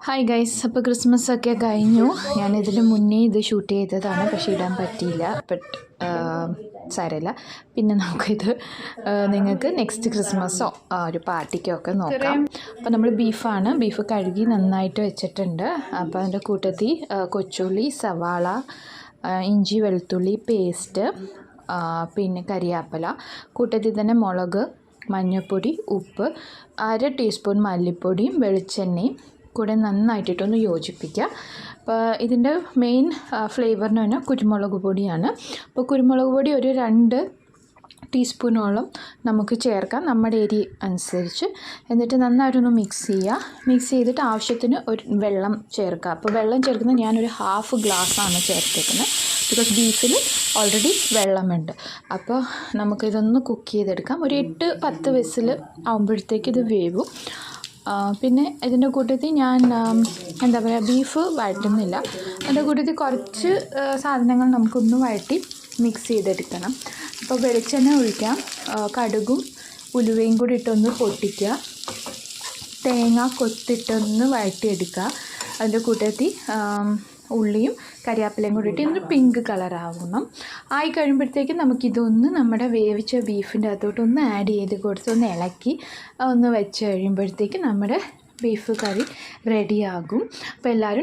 Hi guys, അപ്പോൾ Christmas ഒക്കെ കഴിഞ്ഞു. ഞാനിതിന് മുന്നേ ഇത് ഷൂട്ട് ചെയ്തതാണ്, പക്ഷേ ഇടാൻ പറ്റിയില്ല. ബട്ട് സാരമില്ല, പിന്നെ നമുക്കിത് നിങ്ങൾക്ക് നെക്സ്റ്റ് ക്രിസ്മസോ ഒരു പാർട്ടിക്കോ ഒക്കെ നോക്കാം. അപ്പോൾ നമ്മൾ ബീഫ് കഴുകി നന്നായിട്ട് വെച്ചിട്ടുണ്ട്. അപ്പോൾ അതിൻ്റെ കൂട്ടത്തിൽ കൊച്ചുള്ളി, സവാള, ഇഞ്ചി വെളുത്തുള്ളി പേസ്റ്റ്, പിന്നെ കരിയാപ്പല, കൂട്ടത്തിൽ തന്നെ മുളക്, മഞ്ഞൾപ്പൊടി, ഉപ്പ്, 1/2 ടീസ്പൂൺ മല്ലിപ്പൊടിയും വെളിച്ചെണ്ണയും കൂടെ നന്നായിട്ടിട്ടൊന്ന് യോജിപ്പിക്കുക. അപ്പോൾ ഇതിൻ്റെ മെയിൻ ഫ്ലേവറിന് തന്നെ കുരുമുളക് പൊടിയാണ്. അപ്പോൾ കുരുമുളക് പൊടി ഒരു 2 ടീസ്പൂണോളം നമുക്ക് ചേർക്കാം, നമ്മുടെ എരി അനുസരിച്ച്. എന്നിട്ട് നന്നായിട്ടൊന്ന് മിക്സ് ചെയ്യുക. മിക്സ് ചെയ്തിട്ട് ആവശ്യത്തിന് ഒരു വെള്ളം ചേർക്കുക. അപ്പോൾ വെള്ളം ചേർക്കുന്നത് ഞാനൊരു 1/2 ഗ്ലാസ്സാണ് ചേർത്തേക്കുന്നത്, ബിക്കോസ് ബീഫിൽ ഓൾറെഡി വെള്ളമുണ്ട്. അപ്പോൾ നമുക്കിതൊന്ന് കുക്ക് ചെയ്തെടുക്കാം. ഒരു 8-10 വിസിൽ ആകുമ്പോഴത്തേക്ക് ഇത് വേവും. പിന്നെ ഇതിൻ്റെ കൂട്ടത്തിൽ ഞാൻ ബീഫ് വഴറ്റുന്നില്ല. അതിൻ്റെ കൂട്ടത്തിൽ കുറച്ച് സാധനങ്ങൾ നമുക്കൊന്ന് വഴറ്റി മിക്സ് ചെയ്തെടുക്കണം. അപ്പോൾ വെളിച്ചെണ്ണ ഒഴിക്കാം, കടുകും ഉലുവയും കൂടി ഇട്ടൊന്ന് പൊട്ടിക്കുക, തേങ്ങ കൊത്തിട്ടൊന്ന് വഴറ്റിയെടുക്കുക. അതിൻ്റെ കൂട്ടത്തിൽ ഉള്ളിയും കരിയാപ്പിലയും കൂടി ഇട്ട് ഇതൊരു പിങ്ക് കളറാവണം. ആയി കഴിയുമ്പോഴത്തേക്കും നമുക്കിതൊന്ന് നമ്മുടെ വേവിച്ച ബീഫിൻ്റെ അകത്തോട്ടൊന്ന് ആഡ് ചെയ്ത് കൊടുത്ത് ഒന്ന് ഇളക്കി ഒന്ന് വെച്ച് കഴിയുമ്പോഴത്തേക്കും നമ്മുടെ ബീഫ് കറി റെഡിയാകും. അപ്പോൾ എല്ലാവരും